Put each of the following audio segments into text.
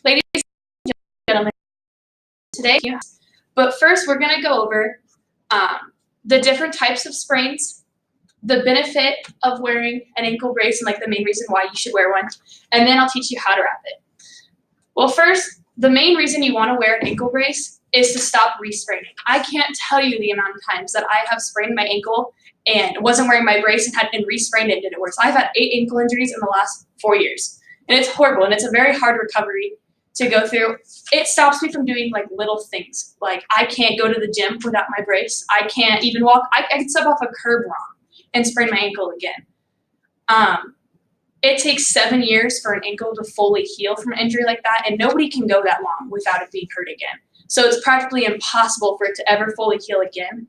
Ladies and gentlemen, today, but first we're going to go over the different types of sprains, the benefit of wearing an ankle brace and like the main reason why you should wear one, and then I'll teach you how to wrap it. Well, first, the main reason you want to wear an ankle brace is to stop re-spraining. I can't tell you the amount of times that I have sprained my ankle and wasn't wearing my brace and had been re-sprained and did it worse. I've had 8 ankle injuries in the last 4 years, and it's horrible, and it's a very hard recovery to go through. It stops me from doing like little things. Like I can't go to the gym without my brace. I can't even walk. I can step off a curb wrong and sprain my ankle again. It takes 7 years for an ankle to fully heal from an injury like that, and nobody can go that long without it being hurt again. So it's practically impossible for it to ever fully heal again.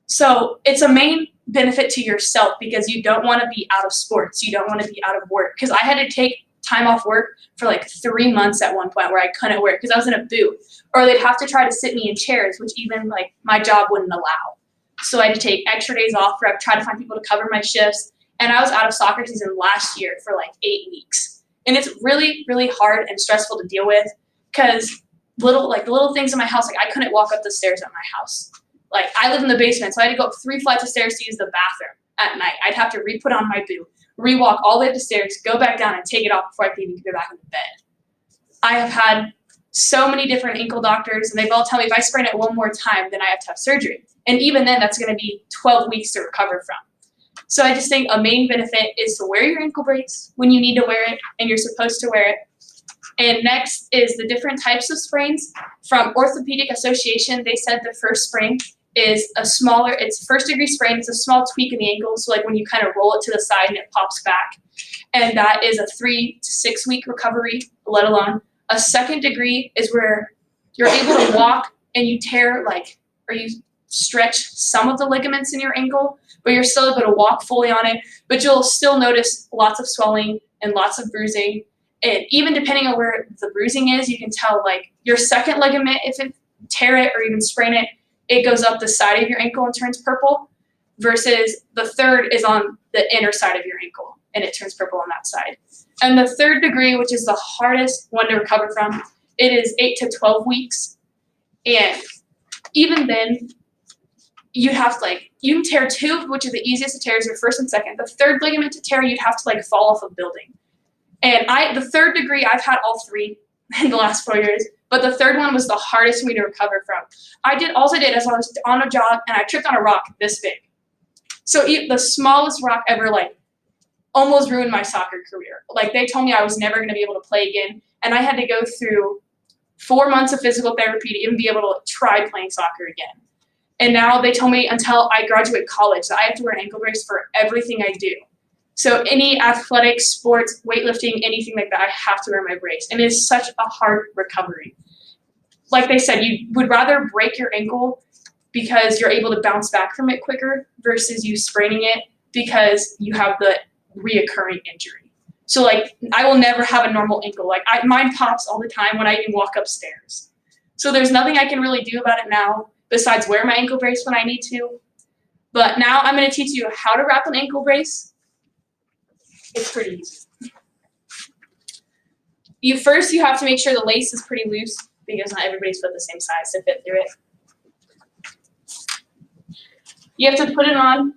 So it's a main benefit to yourself because you don't want to be out of sports. You don't want to be out of work. Because I had to take time off work for like 3 months at one point where I couldn't work because I was in a booth. Or they'd have to try to sit me in chairs, which even like my job wouldn't allow. So I had to take extra days off for try to find people to cover my shifts. And I was out of soccer season last year for like 8 weeks. And it's really, really hard and stressful to deal with because the little things in my house, like I couldn't walk up the stairs at my house. Like I live in the basement, so I had to go up 3 flights of stairs to use the bathroom at night. I'd have to re-put on my boot, re-walk all the way up the stairs, go back down and take it off before I could even go back into bed. I have had so many different ankle doctors, and they've all tell me if I sprain it one more time, then I have to have surgery. And even then, that's going to be 12 weeks to recover from. So I just think a main benefit is to wear your ankle brace when you need to wear it and you're supposed to wear it. And next is the different types of sprains. From Orthopedic Association, they said the first sprain is it's a first-degree sprain. It's a small tweak in the ankle, so like when you kind of roll it to the side and it pops back. And that is a 3 to 6 week recovery, let alone. A second degree is where you're able to walk and you tear or you stretch some of the ligaments in your ankle, but you're still able to walk fully on it, but you'll still notice lots of swelling and lots of bruising. And even depending on where the bruising is, you can tell like your second ligament, if it tear it or even sprain it, it goes up the side of your ankle and turns purple, versus the third is on the inner side of your ankle and it turns purple on that side. And the third degree, which is the hardest one to recover from, it is 8 to 12 weeks. And even then, you can tear 2, which is the easiest to tear, is your first and second. The third ligament to tear, you'd have to fall off a building. And the third degree, I've had all 3 in the last 4 years, but the third one was the hardest for me to recover from. All I did is I was on a jog and I tripped on a rock this big. So the smallest rock ever almost ruined my soccer career. They told me I was never going to be able to play again, and I had to go through 4 months of physical therapy to even be able to try playing soccer again. And now they told me until I graduate college that I have to wear an ankle brace for everything I do. So any athletic, sports, weightlifting, anything like that, I have to wear my brace. And it is such a hard recovery. Like they said, you would rather break your ankle because you're able to bounce back from it quicker versus you spraining it because you have the reoccurring injury. So I will never have a normal ankle. Mine pops all the time when I even walk upstairs. So there's nothing I can really do about it now besides wear my ankle brace when I need to. But now I'm going to teach you how to wrap an ankle brace. It's pretty easy. You have to make sure the lace is pretty loose because not everybody's foot the same size to fit through it. You have to put it on.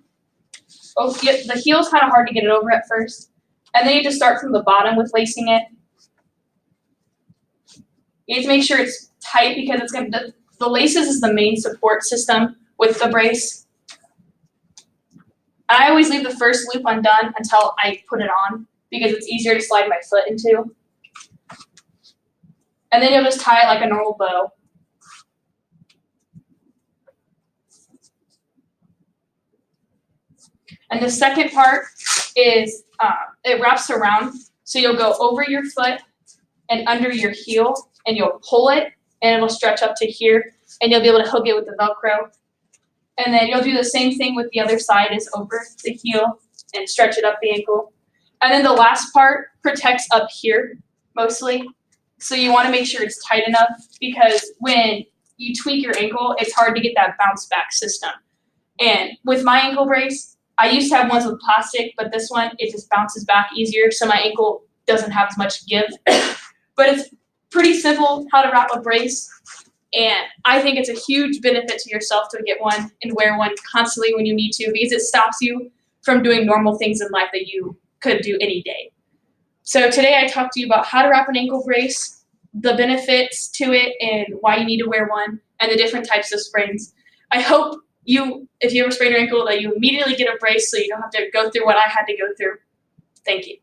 The heel's kind of hard to get it over at first. And then you just start from the bottom with lacing it. You have to make sure it's tight because the laces is the main support system with the brace. I always leave the first loop undone until I put it on because it's easier to slide my foot into. And then you'll just tie it like a normal bow. And the second part is it wraps around. So you'll go over your foot and under your heel, and you'll pull it, and it'll stretch up to here, and you'll be able to hook it with the Velcro. And then you'll do the same thing with the other side, is over the heel and stretch it up the ankle. And then the last part protects up here mostly. So you want to make sure it's tight enough because when you tweak your ankle, it's hard to get that bounce back system. And with my ankle brace, I used to have ones with plastic, but this one, it just bounces back easier, so my ankle doesn't have as much give. But pretty simple how to wrap a brace, and I think it's a huge benefit to yourself to get one and wear one constantly when you need to, because it stops you from doing normal things in life that you could do any day. So today I talked to you about how to wrap an ankle brace, the benefits to it and why you need to wear one, and the different types of sprains. I hope if you ever sprain your ankle, that you immediately get a brace so you don't have to go through what I had to go through. Thank you.